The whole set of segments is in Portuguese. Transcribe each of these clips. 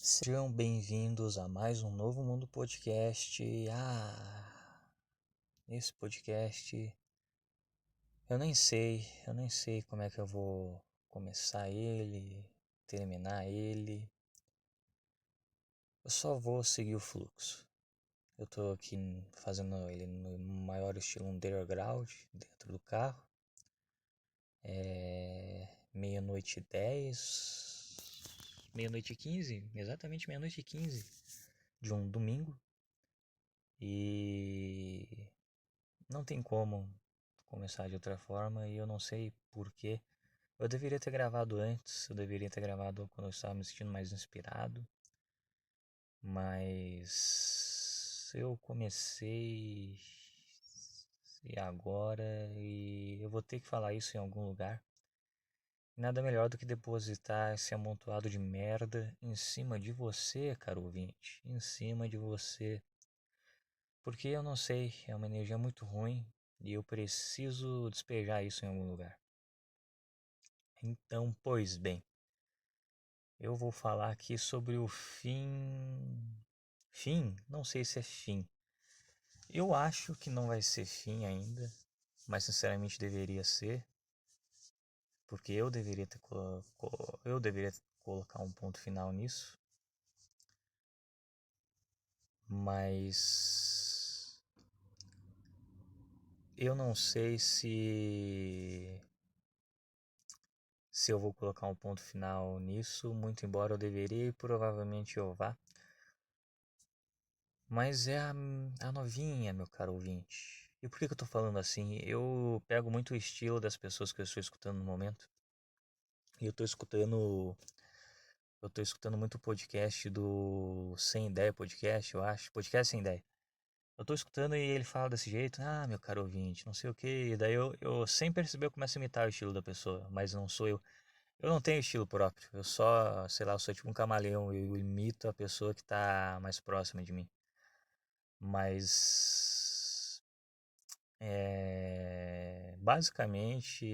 Sejam bem-vindos a mais um Novo Mundo Podcast. Esse podcast eu nem sei como é que eu vou começar ele, terminar ele. Eu só vou seguir o fluxo. Eu tô aqui fazendo ele no maior estilo underground, dentro do carro. É meia-noite e 10, meia-noite e 15, exatamente meia-noite e 15 de um domingo. E não tem como começar de outra forma e eu não sei porquê. Eu deveria ter gravado antes, eu deveria ter gravado quando eu estava me sentindo mais inspirado, mas eu comecei e agora e eu vou ter que falar isso em algum lugar. Nada melhor do que depositar esse amontoado de merda em cima de você, caro ouvinte, em cima de você. Porque eu não sei, é uma energia muito ruim e eu preciso despejar isso em algum lugar. Então, pois bem, eu vou falar aqui sobre o fim. Fim? Não sei se é fim. Eu acho que não vai ser fim ainda, mas sinceramente deveria ser, porque eu deveria colocar um ponto final nisso, mas eu não sei se eu vou colocar um ponto final nisso, muito embora eu deveria e provavelmente eu vá. Mas é a novinha, meu caro ouvinte. E por que eu tô falando assim? Eu pego muito o estilo das pessoas que eu estou escutando no momento. E eu tô escutando muito o podcast do Sem Ideia Podcast, eu acho. Podcast Sem Ideia. Eu tô escutando e ele fala desse jeito, meu caro ouvinte, não sei o que. E daí eu sem perceber eu começo a imitar o estilo da pessoa, mas não sou eu. Eu não tenho estilo próprio, eu só, sei lá, eu sou tipo um camaleão, eu imito a pessoa que tá mais próxima de mim. Mas, basicamente,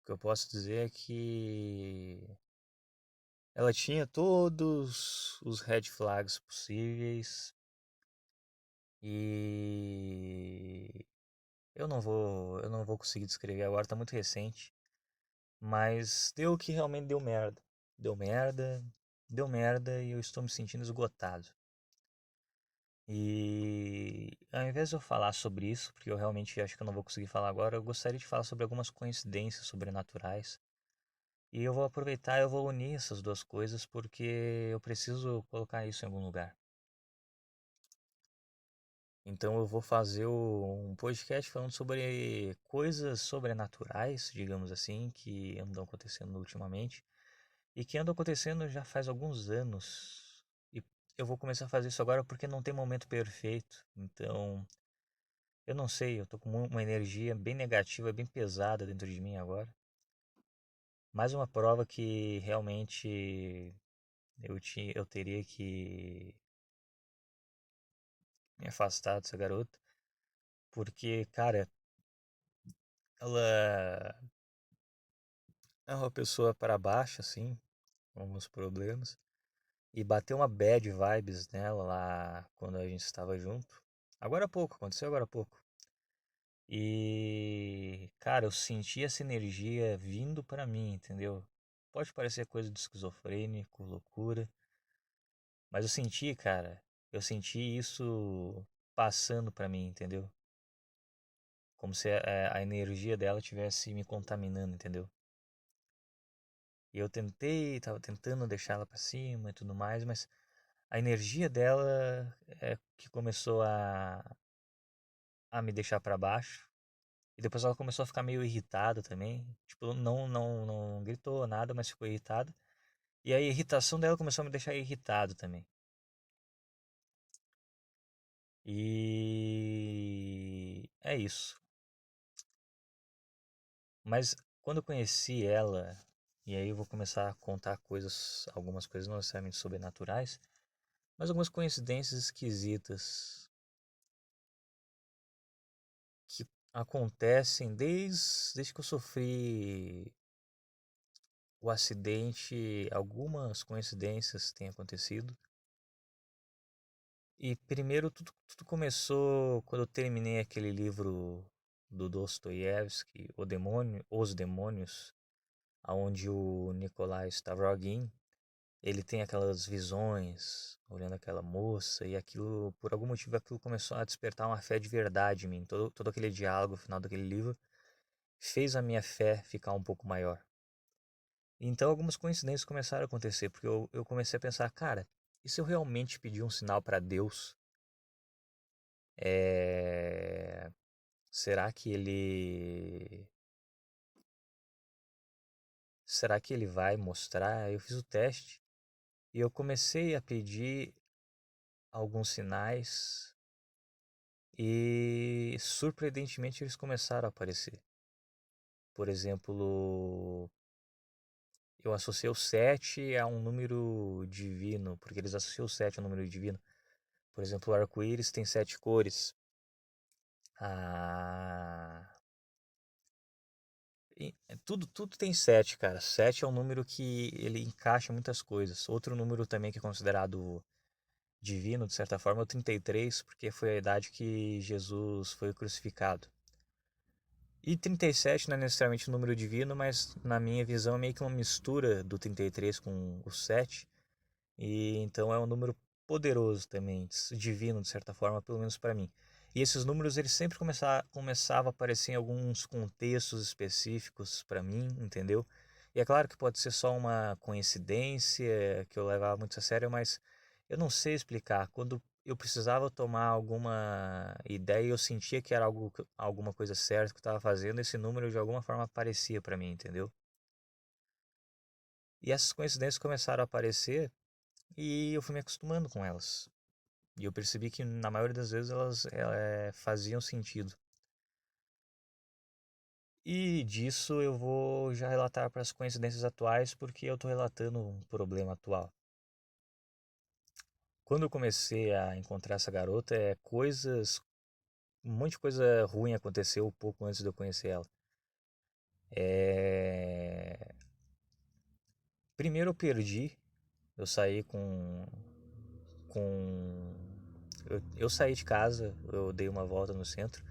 o que eu posso dizer é que ela tinha todos os red flags possíveis e eu não vou conseguir descrever agora, tá muito recente. Mas deu que realmente deu merda. Deu merda, deu merda e eu estou me sentindo esgotado. E ao invés de eu falar sobre isso, porque eu realmente acho que eu não vou conseguir falar agora, eu gostaria de falar sobre algumas coincidências sobrenaturais. E eu vou aproveitar e eu vou unir essas duas coisas porque eu preciso colocar isso em algum lugar. Então eu vou fazer um podcast falando sobre coisas sobrenaturais, digamos assim, que andam acontecendo ultimamente. E que anda acontecendo já faz alguns anos. E eu vou começar a fazer isso agora porque não tem momento perfeito. Então, eu não sei, eu tô com uma energia bem negativa, bem pesada dentro de mim agora. Mais uma prova que realmente eu teria que me afastar dessa garota. Porque, cara, ela é uma pessoa para baixo, assim, com alguns problemas. E bateu uma bad vibes nela lá quando a gente estava junto. Agora há pouco, aconteceu agora há pouco. E, cara, eu senti essa energia vindo pra mim, entendeu? Pode parecer coisa de esquizofrênico, loucura, mas eu senti, cara, eu senti isso passando pra mim, entendeu? Como se a energia dela estivesse me contaminando, entendeu? E eu tava tentando deixar ela pra cima e tudo mais, mas a energia dela é que começou a me deixar pra baixo. E depois ela começou a ficar meio irritada também. Tipo, não gritou nada, mas ficou irritada. E a irritação dela começou a me deixar irritado também. E é isso. Mas quando eu conheci ela, e aí eu vou começar a contar coisas, algumas coisas não necessariamente sobrenaturais, mas algumas coincidências esquisitas que acontecem desde que eu sofri o acidente, algumas coincidências têm acontecido. E primeiro tudo começou quando eu terminei aquele livro do Dostoiévski, Os Demônios, onde o Nikolai Stavrogin, ele tem aquelas visões, olhando aquela moça, e aquilo, por algum motivo, aquilo começou a despertar uma fé de verdade em mim. Todo aquele diálogo, no final daquele livro, fez a minha fé ficar um pouco maior. Então algumas coincidências começaram a acontecer, porque eu comecei a pensar, cara, e se eu realmente pedir um sinal para Deus, é... será que ele... Será que ele vai mostrar? Eu fiz o teste e eu comecei a pedir alguns sinais e surpreendentemente eles começaram a aparecer. Por exemplo, eu associei o 7 a um número divino, porque eles associam o 7 a um número divino. Por exemplo, o arco-íris tem 7 cores. Ah, tudo tem 7, cara. 7 é um número que ele encaixa muitas coisas. Outro número também que é considerado divino, de certa forma, é o 33, porque foi a idade que Jesus foi crucificado. E 37 não é necessariamente um número divino, mas na minha visão é meio que uma mistura do 33 com o 7. E então é um número poderoso também, divino de certa forma, pelo menos para mim. E esses números eles sempre começavam a aparecer em alguns contextos específicos para mim, entendeu? E é claro que pode ser só uma coincidência que eu levava muito a sério, mas eu não sei explicar. Quando eu precisava tomar alguma ideia e eu sentia que era alguma coisa certa que eu estava fazendo, esse número de alguma forma aparecia para mim, entendeu? E essas coincidências começaram a aparecer e eu fui me acostumando com elas. E eu percebi que na maioria das vezes elas faziam sentido. E disso eu vou já relatar para as coincidências atuais, porque eu estou relatando um problema atual. Quando eu comecei a encontrar essa garota, um monte de coisa ruim aconteceu um pouco antes de eu conhecer ela. É... Primeiro eu perdi, eu saí com... eu saí de casa, eu dei uma volta no centro,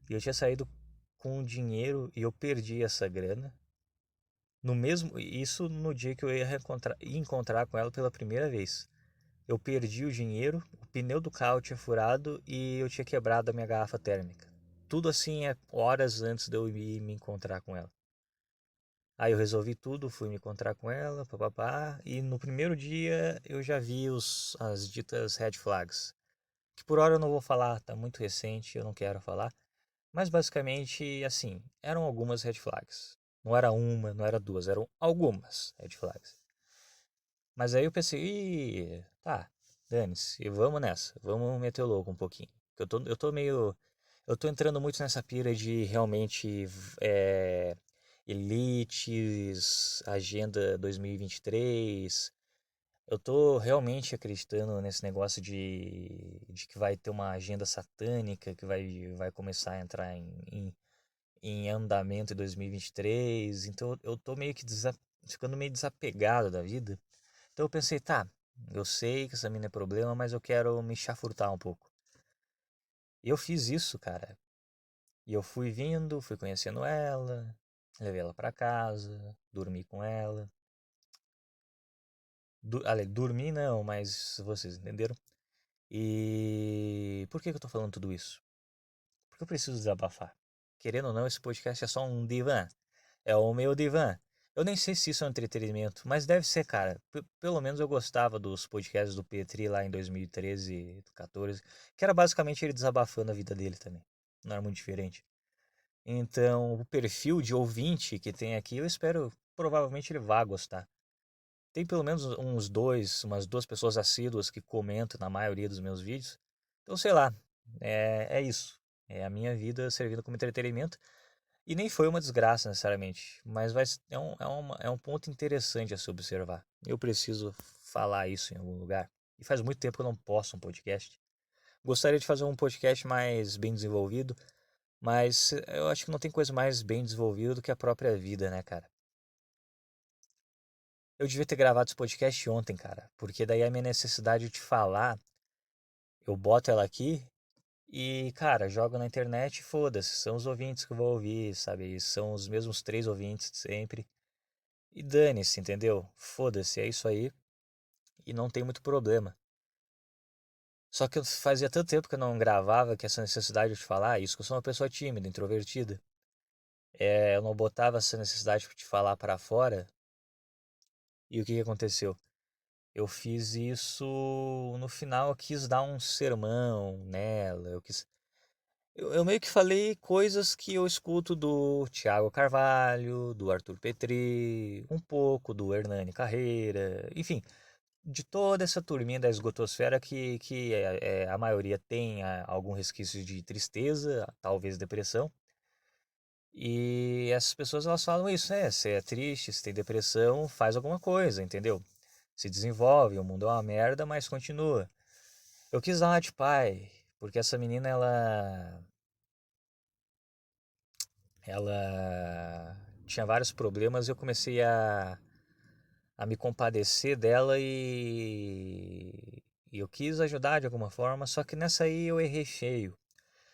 e eu tinha saído com dinheiro e eu perdi essa grana. Isso no dia que eu ia encontrar com ela pela primeira vez. Eu perdi o dinheiro, o pneu do carro tinha furado e eu tinha quebrado a minha garrafa térmica. Tudo assim horas antes de eu ir me encontrar com ela. Aí eu resolvi tudo, fui me encontrar com ela, papapá, e no primeiro dia eu já vi as ditas red flags. Que por hora eu não vou falar, tá muito recente, eu não quero falar. Mas basicamente, assim, eram algumas red flags. Não era uma, não era duas, eram algumas red flags. Mas aí eu pensei, tá, dane-se, vamos nessa, vamos meter o louco um pouquinho. Eu tô entrando muito nessa pira de realmente é, elites, agenda 2023. Eu tô realmente acreditando nesse negócio de que vai ter uma agenda satânica que vai começar a entrar em andamento em 2023. Então eu tô meio que ficando meio desapegado da vida. Então eu pensei, tá, eu sei que essa mina é problema, mas eu quero me chafurtar um pouco. E eu fiz isso, cara. E eu fui vindo, fui conhecendo ela, levei ela pra casa, dormi com ela. Dormi não, mas vocês entenderam. E por que eu tô falando tudo isso? Porque eu preciso desabafar. Querendo ou não, esse podcast é só um divã. É o meu divã. Eu nem sei se isso é um entretenimento, mas deve ser, cara. Pelo menos eu gostava dos podcasts do Petri lá em 2013, 14, que era basicamente ele desabafando a vida dele também. Não era muito diferente. Então, o perfil de ouvinte que tem aqui, eu espero, provavelmente ele vá gostar. Tem pelo menos umas duas pessoas assíduas que comentam na maioria dos meus vídeos. Então, sei lá, é isso. É a minha vida servindo como entretenimento. E nem foi uma desgraça necessariamente, mas é um ponto interessante a se observar. Eu preciso falar isso em algum lugar. E faz muito tempo que eu não posto um podcast. Gostaria de fazer um podcast mais bem desenvolvido, mas eu acho que não tem coisa mais bem desenvolvida do que a própria vida, né, cara? Eu devia ter gravado esse podcast ontem, cara, porque daí a minha necessidade de falar, eu boto ela aqui e, cara, jogo na internet e foda-se, são os ouvintes que eu vou ouvir, sabe? E são os mesmos 3 ouvintes de sempre. E dane-se, entendeu? Foda-se, é isso aí e não tem muito problema. Só que fazia tanto tempo que eu não gravava que essa necessidade de falar, isso que eu sou uma pessoa tímida, introvertida, eu não botava essa necessidade de falar para fora. E o que que aconteceu? Eu fiz isso no final, eu quis dar um sermão nela, eu meio que falei coisas que eu escuto do Thiago Carvalho, do Arthur Petri, um pouco do Hernani Carreira, enfim, de toda essa turminha da esgotosfera que a maioria tem algum resquício de tristeza, talvez depressão. E essas pessoas elas falam isso, né? Se é triste, se tem depressão, faz alguma coisa, entendeu? Se desenvolve, o mundo é uma merda, mas continua. Eu quis dar uma de pai, porque essa menina ela tinha vários problemas e eu comecei a me compadecer dela e eu quis ajudar de alguma forma, só que nessa aí eu errei feio.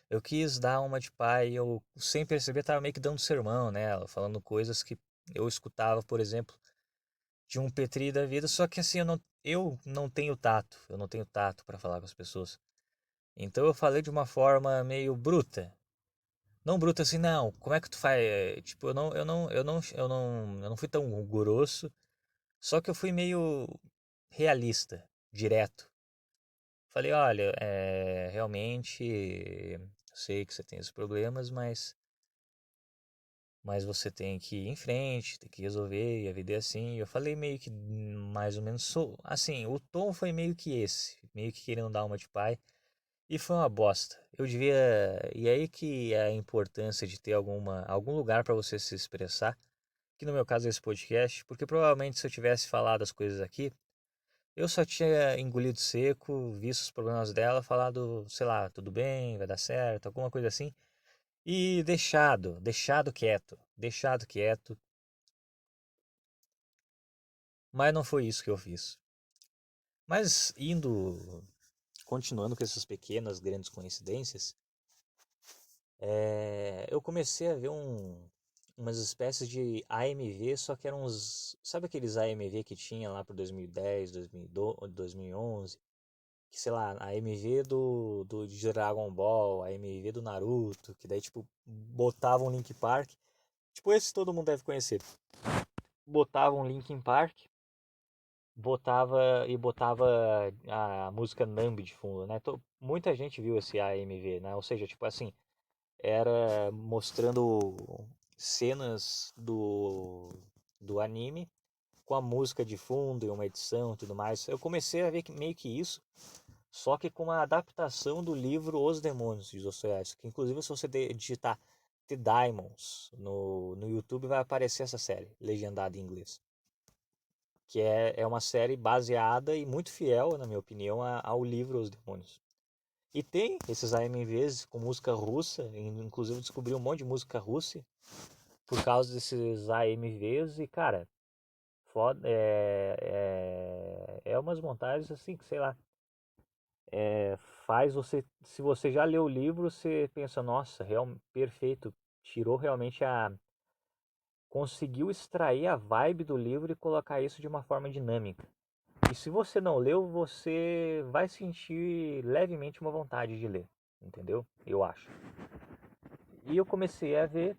Eu quis dar uma de pai, eu sem perceber estava meio que dando sermão nela, falando coisas que eu escutava, por exemplo, de um Petri da vida, só que assim eu não tenho tato, eu não tenho tato para falar com as pessoas. Então eu falei de uma forma meio bruta. Não bruta assim, não. Como é que tu faz? Tipo, eu não fui tão grosso, só que eu fui meio realista, direto. Falei, olha, realmente sei que você tem esses problemas, mas você tem que ir em frente, tem que resolver, e a vida é assim. Eu falei meio que mais ou menos, assim, o tom foi meio que esse, meio que querendo dar uma de pai, e foi uma bosta. Eu devia, e aí que é a importância de ter algum lugar para você se expressar, que no meu caso é esse podcast, porque provavelmente se eu tivesse falado as coisas aqui, eu só tinha engolido seco, visto os problemas dela, falado, sei lá, tudo bem, vai dar certo, alguma coisa assim, e deixado quieto, mas não foi isso que eu fiz. Mas continuando com essas pequenas, grandes coincidências, eu comecei a ver umas espécies de AMV, só que eram sabe aqueles AMV que tinha lá por 2010, 2012, 2011? Que sei lá, a AMV do de Dragon Ball, a AMV do Naruto, que daí tipo botavam um Link Park, tipo esse todo mundo deve conhecer. Botavam um Linkin Park, botava a música Numb de fundo, né? Muita gente viu esse AMV, né? Ou seja, tipo assim, era mostrando cenas do anime com a música de fundo e uma edição e tudo mais. Eu comecei a ver meio que isso, só que com uma adaptação do livro Os Demônios de Dostoiévski, que inclusive se você digitar The Daimons no YouTube vai aparecer essa série, legendada em inglês. Que é uma série baseada e muito fiel, na minha opinião, ao livro Os Demônios. E tem esses AMVs com música russa, inclusive descobri um monte de música russa por causa desses AMVs e, cara, foda, é umas montagens assim que, sei lá, faz você, se você já leu o livro, você pensa, nossa, perfeito, tirou realmente conseguiu extrair a vibe do livro e colocar isso de uma forma dinâmica. E se você não leu, você vai sentir levemente uma vontade de ler, entendeu? Eu acho. E eu comecei a ver,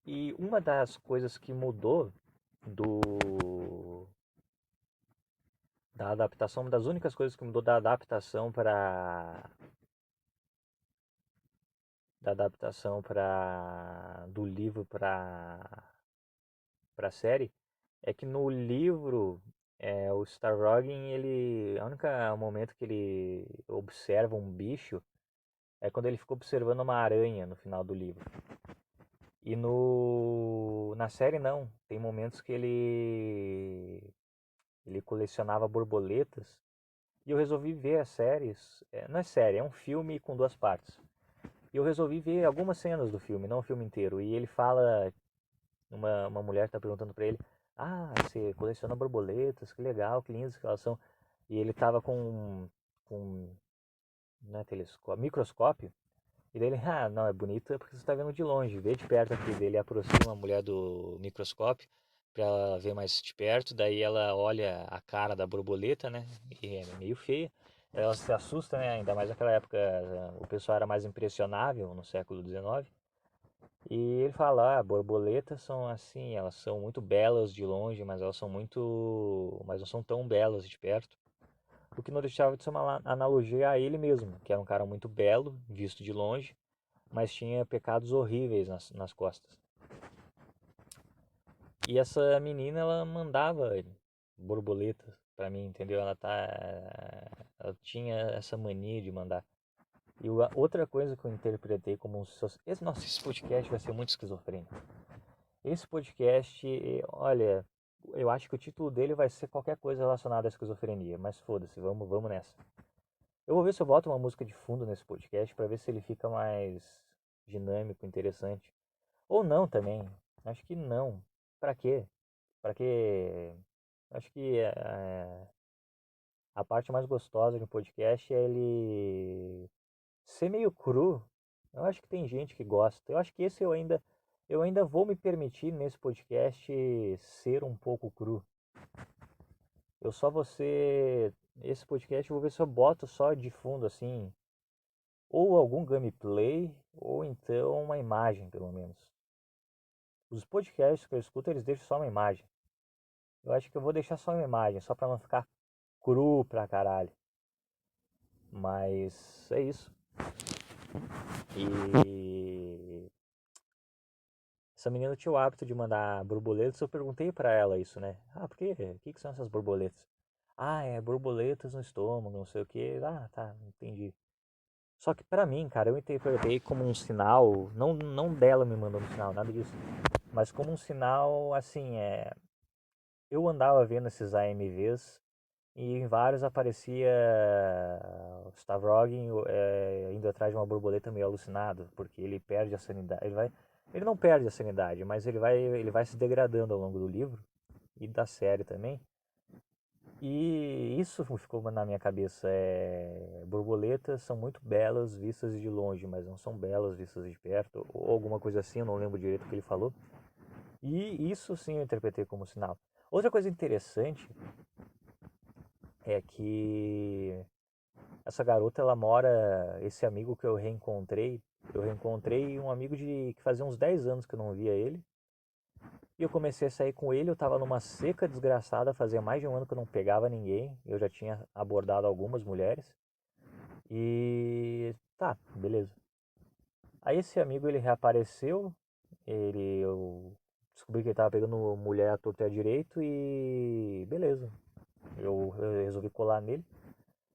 e uma das coisas que mudou do da adaptação, uma das únicas coisas que mudou da adaptação para do livro para série é que no livro o Starrogin ele a única momento que ele observa um bicho é quando ele ficou observando uma aranha no final do livro. E no na série não, tem momentos que ele colecionava borboletas e eu resolvi ver as séries, não é série, é um filme com 2 partes. E eu resolvi ver algumas cenas do filme, não o filme inteiro. E ele fala, uma mulher está perguntando para ele, Ah, você coleciona borboletas, que legal, que lindas que elas são. E ele tava com não é telescópio, microscópio. E daí ele, ah, não, é bonito é porque você tá vendo de longe. Vê de perto aqui. Daí ele aproxima a mulher do microscópio pra ela ver mais de perto. Daí ela olha a cara da borboleta, né? E é meio feia. Ela se assusta, né? Ainda mais naquela época o pessoal era mais impressionável no século XIX. E ele fala, ah, borboletas são assim, elas são muito belas de longe, mas elas são muito, mas não são tão belas de perto. O que não deixava de ser uma analogia a ele mesmo, que era um cara muito belo, visto de longe, mas tinha pecados horríveis nas costas. E essa menina, ela mandava borboletas pra mim, entendeu? Ela tinha essa mania de mandar. E outra coisa que eu interpretei como um... Nossa, esse podcast vai ser muito esquizofrênico. Esse podcast, olha, eu acho que o título dele vai ser qualquer coisa relacionada à esquizofrenia, mas foda-se, vamos nessa. Eu vou ver se eu boto uma música de fundo nesse podcast para ver se ele fica mais dinâmico, interessante. Ou não também. Acho que não. Pra quê? Pra quê? Acho que a parte mais gostosa de um podcast é ele ser meio cru. Eu acho que tem gente que gosta. Eu acho que esse eu ainda vou me permitir nesse podcast ser um pouco cru. Eu só vou ser esse podcast eu vou ver se eu boto só de fundo assim, ou algum gameplay, ou então uma imagem, pelo menos. Os podcasts que eu escuto, eles deixam só uma imagem. Eu acho que eu vou deixar só uma imagem, só pra não ficar cru pra caralho. Mas é isso. E essa menina tinha o hábito de mandar borboletas. Eu perguntei pra ela isso, né? Ah, por quê? O que são essas borboletas? Ah, é borboletas no estômago, não sei o que. Ah, tá, entendi. Só que pra mim, cara, eu interpretei como um sinal, não dela me mandando um sinal, nada disso, mas como um sinal, assim, eu andava vendo esses AMVs e em vários aparecia o Stavrog indo atrás de uma borboleta meio alucinado, porque ele perde a sanidade, ele não perde a sanidade, mas ele vai se degradando ao longo do livro e da série também. E isso ficou na minha cabeça. Borboletas são muito belas vistas de longe, mas não são belas vistas de perto, ou alguma coisa assim, eu não lembro direito o que ele falou. E isso sim eu interpretei como sinal. Outra coisa interessante é que essa garota, ela mora, esse amigo que eu reencontrei um amigo que fazia uns 10 anos que eu não via ele. E eu comecei a sair com ele, eu tava numa seca desgraçada, fazia mais de um ano que eu não pegava ninguém. Eu já tinha abordado algumas mulheres. E tá, beleza. Aí esse amigo ele reapareceu, eu descobri que ele tava pegando mulher à torta e à direito e beleza. Eu resolvi colar nele.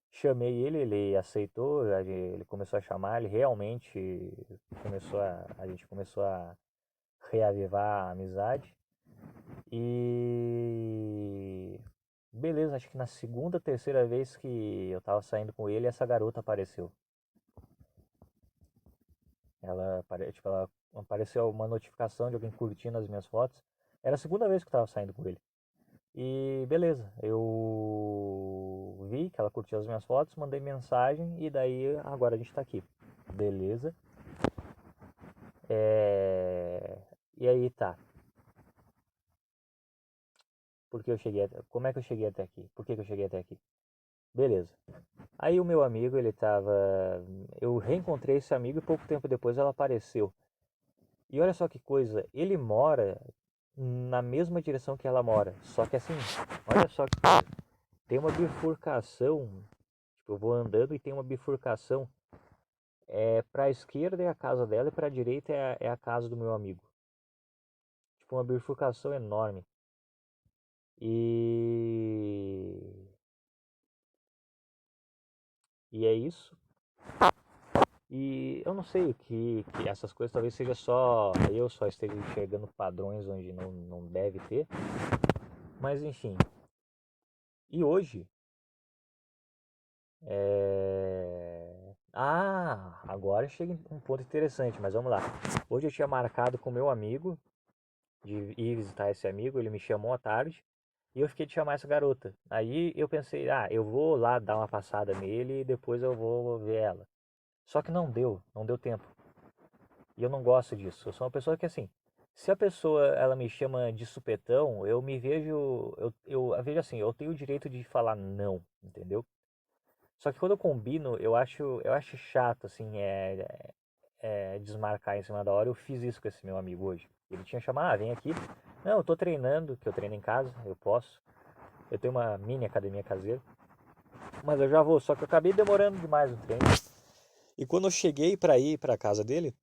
Chamei ele, ele aceitou, ele começou a chamar, ele realmente a gente começou a reavivar a amizade. E beleza, acho que na segunda, terceira vez que eu tava saindo com ele, essa garota apareceu. Ela apareceu uma notificação de alguém curtindo as minhas fotos. Era a segunda vez que eu tava saindo com ele. E beleza, eu vi que ela curtiu as minhas fotos, mandei mensagem e daí agora a gente tá aqui. Beleza. E aí tá. Como é que eu cheguei até aqui? Por que eu cheguei até aqui? Beleza. Aí o meu amigo, ele tava. Eu reencontrei esse amigo e pouco tempo depois ela apareceu. E olha só que coisa, ele mora na mesma direção que ela mora. Só que assim, olha só que coisa. Tem uma bifurcação. Tipo, eu vou andando e tem uma bifurcação. Pra esquerda é a casa dela e pra direita é a casa do meu amigo. Tipo, uma bifurcação enorme. E. E é isso. E eu não sei que essas coisas talvez seja só eu só esteja enxergando padrões onde não deve ter. Mas enfim. E hoje. Agora chega um ponto interessante, mas vamos lá. Hoje eu tinha marcado com meu amigo de ir visitar esse amigo, ele me chamou à tarde e eu fiquei de chamar essa garota. Aí eu pensei, eu vou lá dar uma passada nele e depois eu vou ver ela. Só que não deu tempo. E eu não gosto disso. Eu sou uma pessoa que assim, se a pessoa ela me chama de supetão, eu me vejo, eu vejo assim, eu tenho o direito de falar não, entendeu? Só que quando eu combino, eu acho chato, assim, desmarcar em cima da hora. Eu fiz isso com esse meu amigo hoje. Ele tinha chamado, vem aqui. Não, eu tô treinando, que eu treino em casa, eu posso. Eu tenho uma mini academia caseira. Mas eu já vou, só que eu acabei demorando demais no treino. E quando eu cheguei pra ir pra casa dele,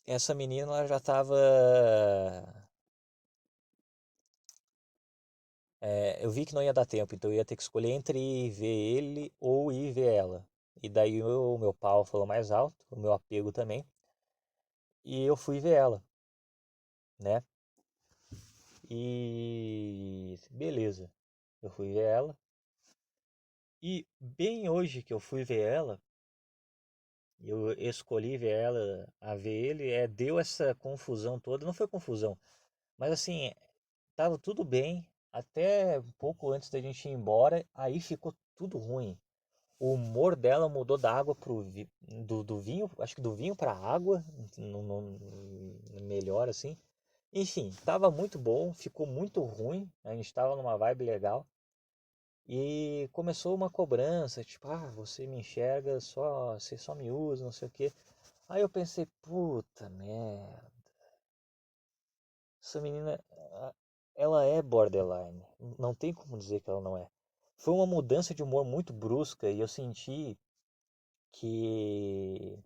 essa menina ela já tava. Eu vi que não ia dar tempo, então eu ia ter que escolher entre ver ele ou ir ver ela. E daí o meu pau falou mais alto, o meu apego também. E eu fui ver ela, né? E beleza, eu fui ver ela. E bem hoje que eu fui ver ela, eu escolhi ver ela a ver ele, deu essa confusão toda. Não foi confusão, mas assim, tava tudo bem até um pouco antes da gente ir embora, aí ficou tudo ruim. O humor dela mudou da água do vinho, acho que do vinho para água, melhor assim. Enfim, tava muito bom, ficou muito ruim, a gente tava numa vibe legal. E começou uma cobrança, tipo, você me enxerga só, você só me usa, não sei o quê. Aí eu pensei, puta merda, essa menina, ela é borderline, não tem como dizer que ela não é. Foi uma mudança de humor muito brusca e eu senti que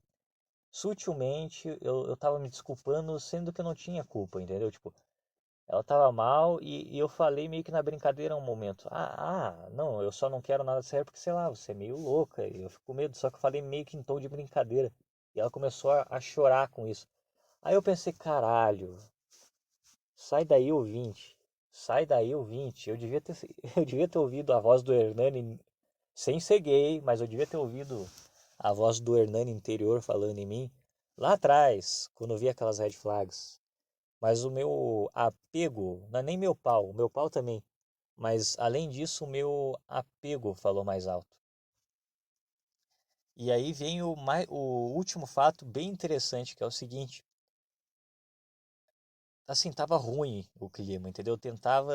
sutilmente eu tava me desculpando, sendo que eu não tinha culpa, entendeu? Tipo, ela tava mal e eu falei meio que na brincadeira um momento. Não, eu só não quero nada sério porque, sei lá, você é meio louca e eu fico com medo. Só que eu falei meio que em tom de brincadeira. E ela começou a chorar com isso. Aí eu pensei, caralho, sai daí, ouvinte. Sai daí, ouvinte. Eu devia ter ouvido a voz do Hernani, sem ser gay, mas eu devia ter ouvido a voz do Hernani interior falando em mim lá atrás, quando eu vi aquelas red flags. Mas o meu apego, não é nem o meu pau também. Mas além disso, o meu apego falou mais alto. E aí vem o último fato bem interessante, que é o seguinte. Assim, tava ruim o clima, entendeu? Eu tentava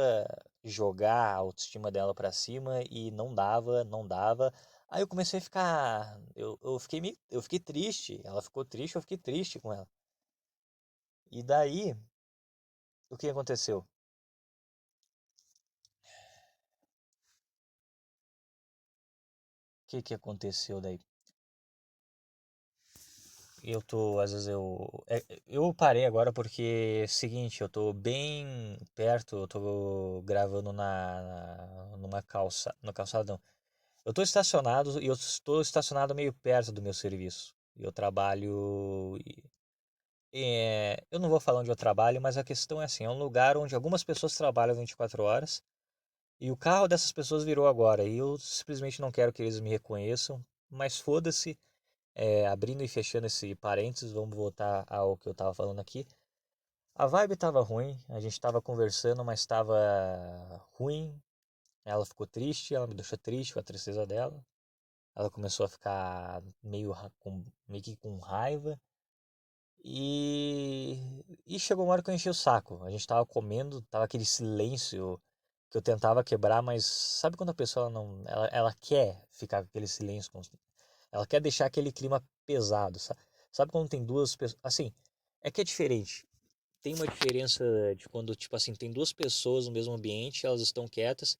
jogar a autoestima dela pra cima e não dava, não dava. Aí eu comecei a ficar, eu fiquei triste. Ela ficou triste, eu fiquei triste com ela. E daí, o que aconteceu? O que que aconteceu daí? Às vezes eu parei agora porque, seguinte, eu tô bem perto, eu tô gravando numa no calçadão. Eu tô estacionado e eu estou estacionado meio perto do meu serviço. Eu trabalho, eu não vou falar onde eu trabalho, mas a questão é assim, é um lugar onde algumas pessoas trabalham 24 horas e o carro dessas pessoas virou agora e eu simplesmente não quero que eles me reconheçam, mas foda-se. Abrindo e fechando esse parênteses, vamos voltar ao que eu estava falando aqui. A vibe estava ruim, a gente estava conversando, mas estava ruim. Ela ficou triste, ela me deixou triste com a tristeza dela. Ela começou a ficar meio que com raiva. E chegou uma hora que eu enchi o saco. A gente estava comendo, tava aquele silêncio que eu tentava quebrar, mas sabe quando a pessoa não. Ela quer ficar com aquele silêncio, ela quer deixar aquele clima pesado, sabe? Sabe quando tem duas pessoas. Assim, é que é diferente. Tem uma diferença de quando, tipo assim, tem duas pessoas no mesmo ambiente, elas estão quietas,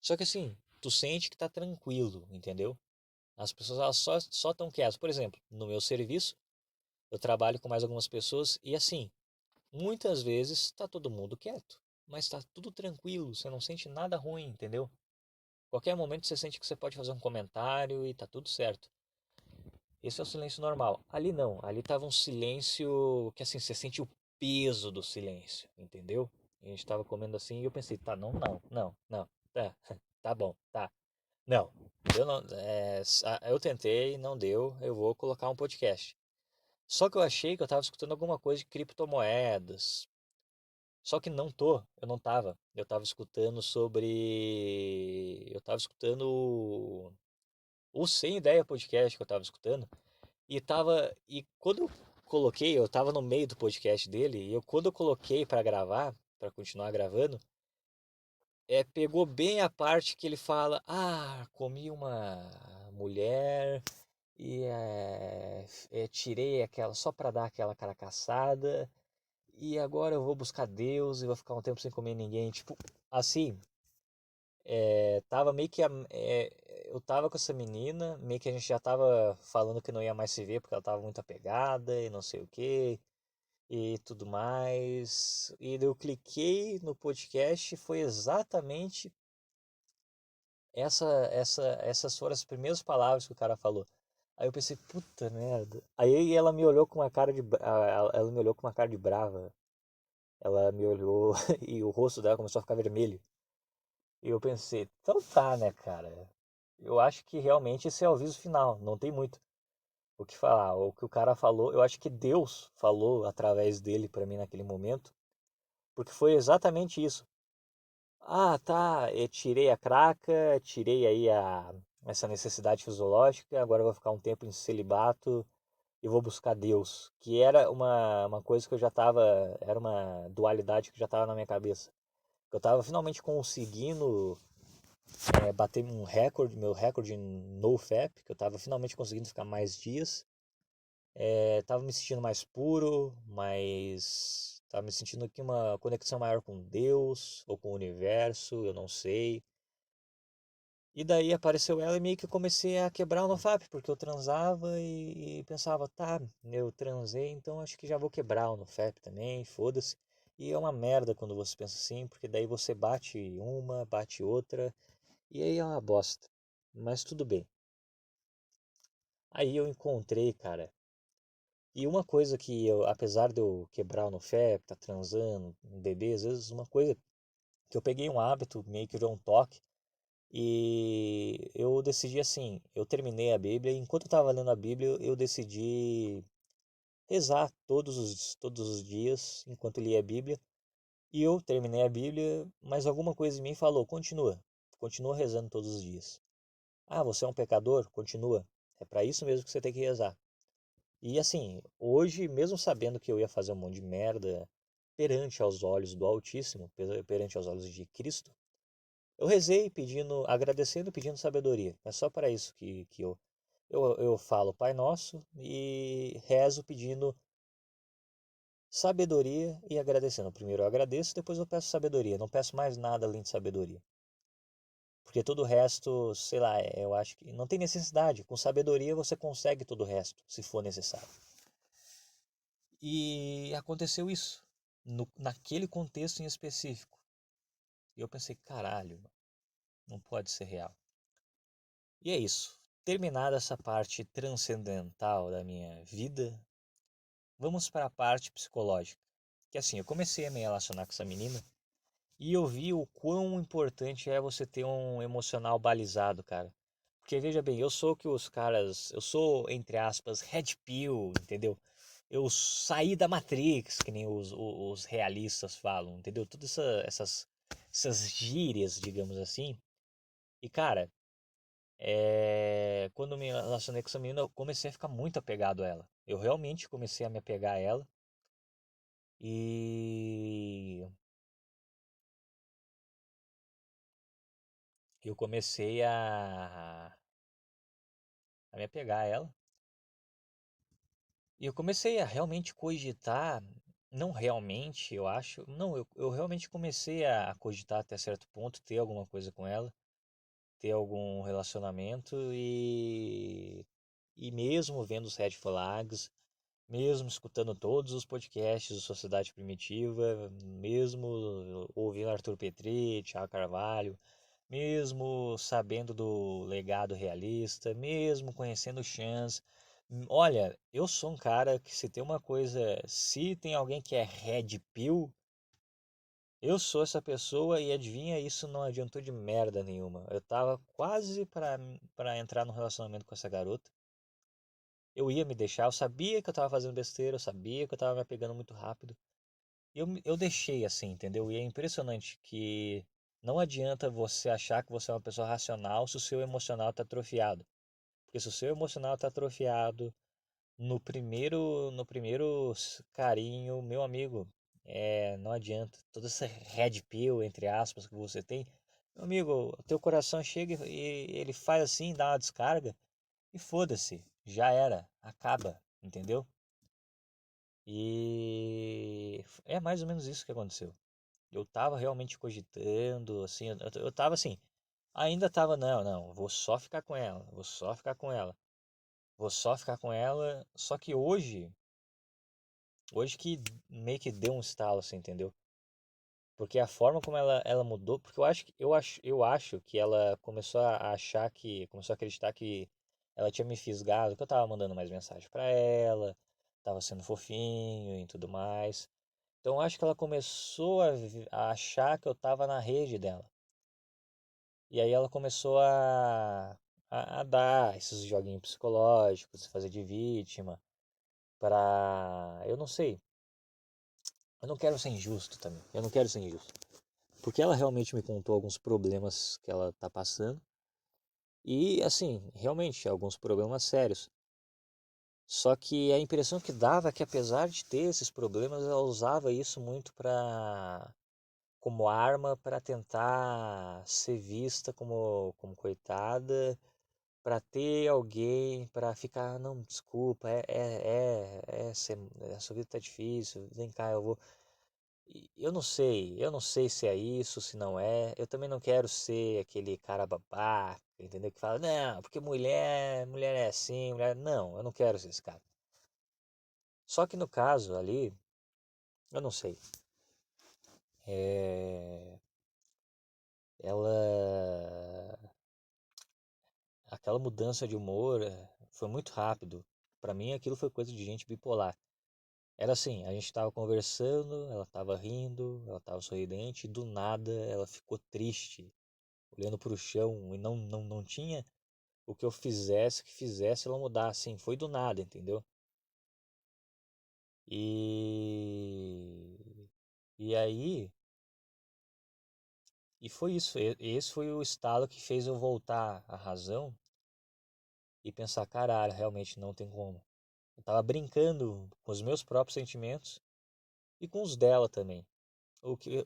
só que assim, tu sente que tá tranquilo, entendeu? As pessoas elas só estão quietas. Por exemplo, no meu serviço, eu trabalho com mais algumas pessoas e assim, muitas vezes tá todo mundo quieto, mas tá tudo tranquilo, você não sente nada ruim, entendeu? Qualquer momento você sente que você pode fazer um comentário e tá tudo certo. Esse é o silêncio normal. Ali não, ali tava um silêncio que assim, você sente o peso do silêncio, entendeu? A gente tava comendo assim e eu pensei, tá, não, tá, tá bom, tá. Não, eu não, eu tentei, não deu, eu vou colocar um podcast. Só que eu achei que eu tava escutando alguma coisa de criptomoedas. Só que não tô, eu não tava. Eu tava escutando sobre. Eu tava escutando o Sem Ideia podcast que eu tava escutando. E tava. E quando eu coloquei, eu tava no meio do podcast dele, e eu quando eu coloquei pra gravar, pra continuar gravando, pegou bem a parte que ele fala: Ah, comi uma mulher e tirei aquela só pra dar aquela caracaçada. E agora eu vou buscar Deus e vou ficar um tempo sem comer ninguém. Tipo, assim, tava meio que. Eu tava com essa menina, meio que a gente já tava falando que não ia mais se ver porque ela tava muito apegada e não sei o que e tudo mais. E daí eu cliquei no podcast, foi exatamente essas foram as primeiras palavras que o cara falou. Aí eu pensei, puta merda. Aí ela me olhou com uma cara ela me olhou com uma cara de brava. Ela me olhou e o rosto dela começou a ficar vermelho. E eu pensei, então tá, né, cara? Eu acho que realmente esse é o aviso final, não tem muito o que falar. O que o cara falou, eu acho que Deus falou através dele pra mim naquele momento, porque foi exatamente isso. Ah, tá, eu tirei a craca, tirei aí essa necessidade fisiológica, agora eu vou ficar um tempo em celibato e vou buscar Deus, que era uma coisa que eu já tava, era uma dualidade que já tava na minha cabeça. Eu tava finalmente conseguindo bater um recorde, meu recorde em NoFap, que eu tava finalmente conseguindo ficar mais dias. Tava me sentindo mais puro, mais. Tava me sentindo aqui uma conexão maior com Deus ou com o universo, eu não sei. E daí apareceu ela e meio que eu comecei a quebrar o NoFap, porque eu transava e pensava, tá, eu transei, então acho que já vou quebrar o NoFap também, foda-se. E é uma merda quando você pensa assim, porque daí você bate uma, bate outra, e aí é uma bosta. Mas tudo bem. Aí eu encontrei, cara. E uma coisa que eu, apesar de eu quebrar o NoFap, tá transando, um bebê, às vezes uma coisa que eu peguei um hábito, meio que virou um toque, e eu decidi assim, eu terminei a Bíblia, e enquanto eu estava lendo a Bíblia, eu decidi rezar todos os dias, enquanto lia a Bíblia, e eu terminei a Bíblia, mas alguma coisa em mim falou, continua rezando todos os dias. Ah, você é um pecador? Continua. É para isso mesmo que você tem que rezar. E assim, hoje, mesmo sabendo que eu ia fazer um monte de merda perante aos olhos do Altíssimo, perante aos olhos de Cristo, eu rezei pedindo, agradecendo e pedindo sabedoria. É só para isso que eu falo Pai Nosso e rezo pedindo sabedoria e agradecendo. Primeiro eu agradeço, depois eu peço sabedoria. Não peço mais nada além de sabedoria. Porque todo o resto, sei lá, eu acho que não tem necessidade. Com sabedoria você consegue todo o resto, se for necessário. E aconteceu isso, naquele contexto em específico. E eu pensei, caralho, não pode ser real. E é isso. Terminada essa parte transcendental da minha vida, vamos para a parte psicológica. Que assim, eu comecei a me relacionar com essa menina e eu vi o quão importante é você ter um emocional balizado, cara. Porque veja bem, eu sou que os caras, eu sou, entre aspas, red pill, entendeu? Eu saí da Matrix, que nem os realistas falam, entendeu? Todas essas gírias, digamos assim. E cara, quando eu me relacionei com essa menina, eu comecei a ficar muito apegado a ela. Eu realmente comecei a me apegar a ela. E eu comecei a me apegar a ela. E eu comecei a realmente cogitar, não realmente, eu acho, não, eu realmente comecei a cogitar até certo ponto ter alguma coisa com ela, ter algum relacionamento e mesmo vendo os red flags, mesmo escutando todos os podcasts do Sociedade Primitiva, mesmo ouvindo Arthur Petri, Thiago Carvalho, mesmo sabendo do legado realista, mesmo conhecendo o Chance. Olha, eu sou um cara que se tem uma coisa, se tem alguém que é red pill, eu sou essa pessoa e adivinha, isso não adiantou de merda nenhuma. Eu tava quase pra entrar num relacionamento com essa garota. Eu ia me deixar, eu sabia que eu tava fazendo besteira, eu sabia que eu tava me apegando muito rápido. eu deixei assim, entendeu? E é impressionante que não adianta você achar que você é uma pessoa racional se o seu emocional está atrofiado. Porque se o seu emocional está atrofiado, no primeiro carinho, meu amigo, não adianta. Toda essa red pill, entre aspas, que você tem, meu amigo, o teu coração chega e ele faz assim, dá uma descarga e foda-se, já era, acaba, entendeu? E é mais ou menos isso que aconteceu. Eu tava realmente cogitando, assim, eu tava assim, ainda tava, não, não, vou só ficar com ela, vou só ficar com ela, vou só ficar com ela, só que hoje que meio que deu um estalo, assim, entendeu? Porque a forma como ela mudou, porque eu acho que ela começou a achar começou a acreditar que ela tinha me fisgado, que eu tava mandando mais mensagem pra ela, tava sendo fofinho e tudo mais. Então eu acho que ela começou a achar que eu tava na rede dela. E aí ela começou a dar esses joguinhos psicológicos, fazer de vítima, eu não sei, eu não quero ser injusto também, eu não quero ser injusto. Porque ela realmente me contou alguns problemas que ela tá passando. E assim, realmente, alguns problemas sérios. Só que a impressão que dava é que apesar de ter esses problemas, ela usava isso muito como arma para tentar ser vista como coitada, para ter alguém, para ficar, não, desculpa, a sua vida tá difícil, vem cá, eu vou. Eu não sei se é isso, se não é. Eu também não quero ser aquele cara babaca, entendeu? Que fala, não, porque mulher é assim, mulher. Não, eu não quero ser esse cara. Só que no caso ali, eu não sei. É... Ela. Aquela mudança de humor foi muito rápido. Pra mim aquilo foi coisa de gente bipolar. Era assim, a gente tava conversando, ela tava rindo, ela tava sorridente, e do nada ela ficou triste, olhando pro chão e não tinha o que eu fizesse que fizesse ela mudar, assim, foi do nada, entendeu? E e aí, e foi isso, esse foi o estalo que fez eu voltar à razão e pensar, caralho, realmente não tem como. Eu tava brincando com os meus próprios sentimentos e com os dela também. O que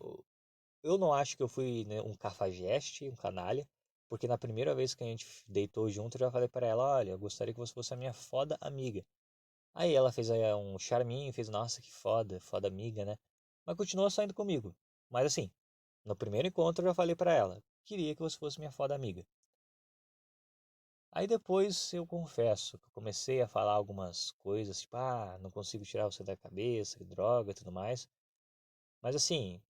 eu não acho que eu fui, né, um cafajeste, um canalha, porque na primeira vez que a gente deitou junto, eu já falei pra ela, olha, eu gostaria que você fosse a minha foda amiga. Aí ela fez um charminho, fez, nossa, que foda, foda amiga, né? Mas continuou saindo comigo. Mas assim, no primeiro encontro eu já falei pra ela, queria que você fosse minha foda amiga. Aí depois eu confesso que eu comecei a falar algumas coisas, tipo, não consigo tirar você da cabeça, que droga e tudo mais. Mas assim,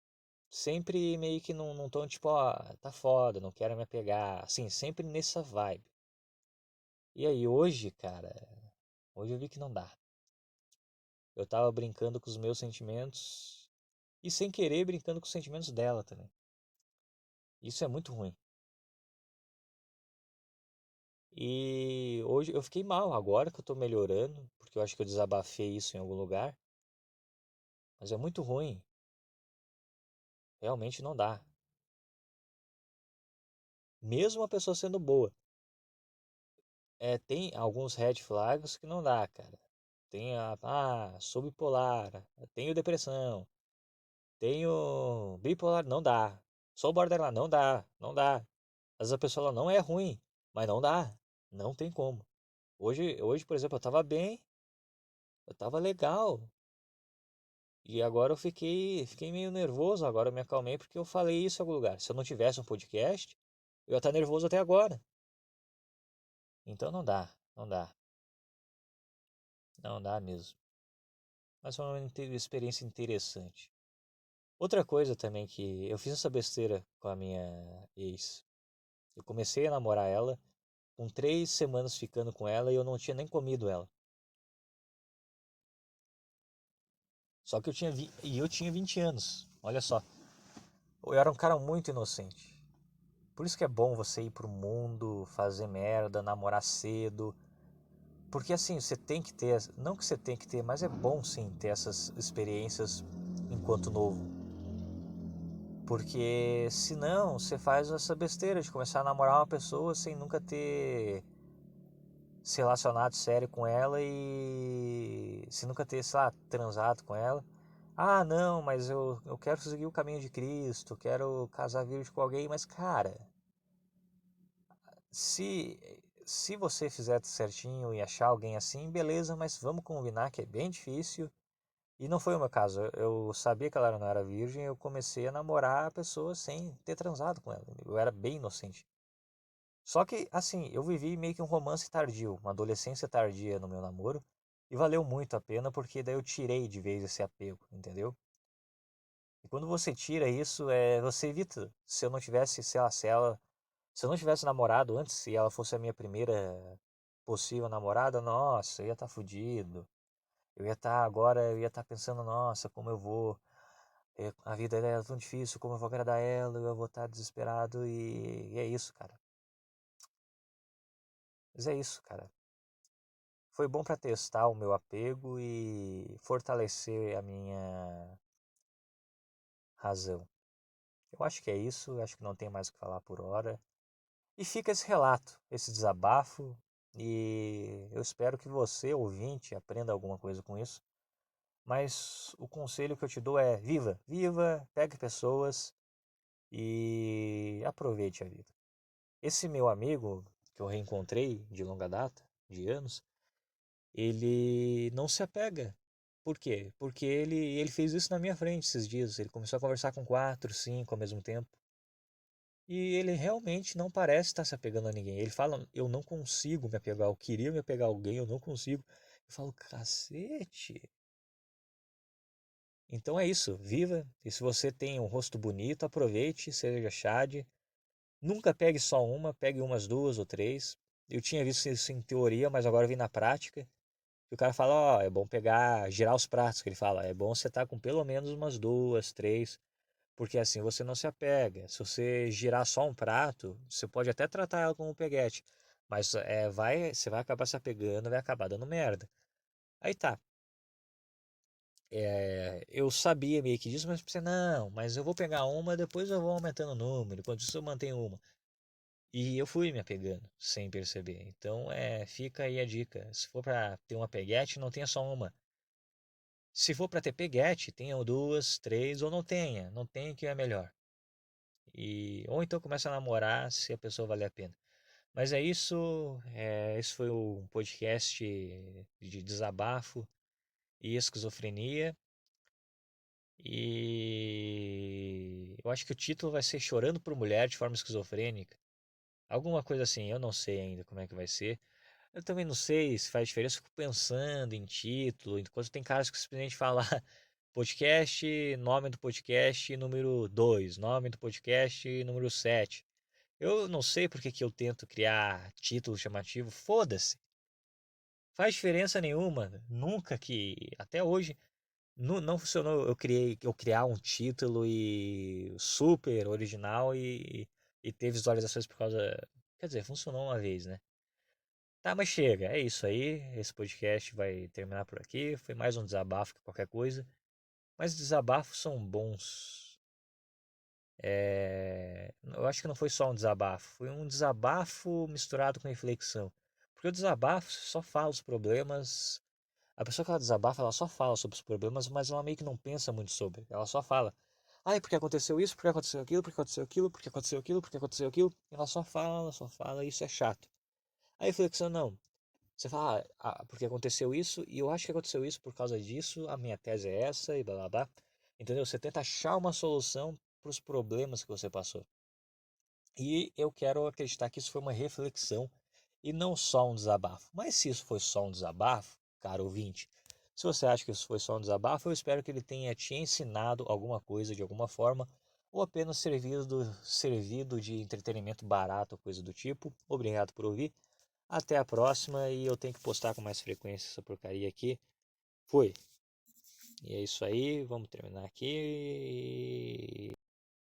sempre meio que num tom tipo, tá foda, não quero me apegar. Assim, sempre nessa vibe. E aí hoje, cara, hoje eu vi que não dá. Eu tava brincando com os meus sentimentos e sem querer brincando com os sentimentos dela também. Isso é muito ruim. E hoje eu fiquei mal, agora que eu tô melhorando, porque eu acho que eu desabafei isso em algum lugar, mas é muito ruim. Realmente não dá. Mesmo a pessoa sendo boa. Tem alguns red flags que não dá, cara. Sou bipolar, tenho depressão, tenho bipolar, não dá. Sou borderline, não dá, não dá. Às vezes a pessoa ela não é ruim, mas não dá, não tem como. Hoje, por exemplo, eu tava bem, eu tava legal. E agora eu fiquei meio nervoso, agora eu me acalmei porque eu falei isso em algum lugar. Se eu não tivesse um podcast, eu ia estar nervoso até agora. Então não dá, não dá, não dá mesmo. Mas foi uma experiência interessante. Outra coisa também que eu fiz essa besteira com a minha ex. Eu comecei a namorar ela, com 3 semanas ficando com ela e eu não tinha nem comido ela. Só que eu tinha 20 anos, olha só. Eu era um cara muito inocente. Por isso que é bom você ir pro mundo, fazer merda, namorar cedo. Porque assim, você tem que ter, não que você tem que ter, mas é bom sim ter essas experiências em enquanto novo. Porque senão você faz essa besteira de começar a namorar uma pessoa sem nunca ter se relacionado sério com ela e se nunca ter, sei lá, transado com ela. Ah, não, mas eu quero seguir o caminho de Cristo, quero casar virgem com alguém, mas cara, se se você fizer certinho e achar alguém assim, beleza, mas vamos combinar que é bem difícil. E não foi o meu caso. Eu sabia que ela não era virgem, eu comecei a namorar a pessoa sem ter transado com ela. Eu era bem inocente. Só que, assim, eu vivi meio que um romance tardio, uma adolescência tardia no meu namoro, e valeu muito a pena porque daí eu tirei de vez esse apego, entendeu? E quando você tira isso, você evita. Se eu não tivesse, sei lá, se eu não tivesse namorado antes e ela fosse a minha primeira possível namorada, nossa, eu ia estar fudido. Eu ia estar pensando, nossa, como eu vou, a vida dela é tão difícil, como eu vou agradar ela, eu vou estar desesperado e é isso, cara. Mas é isso, cara. Foi bom para testar o meu apego e fortalecer a minha razão. Eu acho que é isso, acho que não tem mais o que falar por hora. E fica esse relato, esse desabafo, e eu espero que você, ouvinte, aprenda alguma coisa com isso. Mas o conselho que eu te dou é: viva, viva, pegue pessoas e aproveite a vida. Esse meu amigo, que eu reencontrei de longa data, de anos, ele não se apega. Por quê? Porque ele fez isso na minha frente esses dias. Ele começou a conversar com quatro, cinco ao mesmo tempo. E ele realmente não parece estar se apegando a ninguém. Ele fala: eu não consigo me apegar. Eu queria me apegar a alguém, eu não consigo. Eu falo: cacete. Então é isso, viva. E se você tem um rosto bonito, aproveite, seja chade. Nunca pegue só uma, pegue umas duas ou três. Eu tinha visto isso em teoria, mas agora vi na prática. E o cara fala: ó, é bom pegar, girar os pratos, que ele fala. É bom você estar com pelo menos umas duas, três, porque assim você não se apega. Se você girar só um prato, você pode até tratar ela como um peguete, mas você vai acabar se apegando, vai acabar dando merda. Aí tá. Eu sabia meio que disso, mas pensei, não, mas eu vou pegar uma, depois eu vou aumentando o número, enquanto isso eu mantenho uma. E eu fui me apegando, sem perceber. Então, fica aí a dica. Se for para ter uma peguete, não tenha só uma. Se for para ter peguete, tenha duas, três ou não tenha. Não tenha que é melhor. Ou então começa a namorar se a pessoa valer a pena. Mas é isso. Esse foi um podcast de desabafo e esquizofrenia. E eu acho que o título vai ser Chorando por Mulher de forma esquizofrênica. Alguma coisa assim, eu não sei ainda como é que vai ser. Eu também não sei se faz diferença, eu fico pensando em título, enquanto tem caras que simplesmente falam podcast, nome do podcast número 2, nome do podcast número 7. Eu não sei porque que eu tento criar título chamativo, foda-se. Faz diferença nenhuma, nunca que, até hoje, não funcionou eu criar um título e super original e ter visualizações por causa. Quer dizer, funcionou uma vez, né? Tá, mas chega, é isso aí. Esse podcast vai terminar por aqui. Foi mais um desabafo que qualquer coisa. Mas desabafos são bons. Eu acho que não foi só um desabafo, foi um desabafo misturado com reflexão. Porque o desabafo só fala os problemas. A pessoa que ela desabafa, ela só fala sobre os problemas, mas ela meio que não pensa muito sobre. Ela só fala: ai, porque aconteceu isso, porque aconteceu aquilo, porque aconteceu aquilo, porque aconteceu aquilo, porque aconteceu aquilo. Ela só fala, e isso é chato. A reflexão não. Você fala: porque aconteceu isso, e eu acho que aconteceu isso por causa disso, a minha tese é essa, e blá blá blá. Entendeu? Você tenta achar uma solução para os problemas que você passou. E eu quero acreditar que isso foi uma reflexão e não só um desabafo. Mas se isso foi só um desabafo, caro ouvinte, se você acha que isso foi só um desabafo, eu espero que ele tenha te ensinado alguma coisa de alguma forma, ou apenas servido de entretenimento barato, coisa do tipo. Obrigado por ouvir. Até a próxima e eu tenho que postar com mais frequência essa porcaria aqui. Fui. E é isso aí, vamos terminar aqui.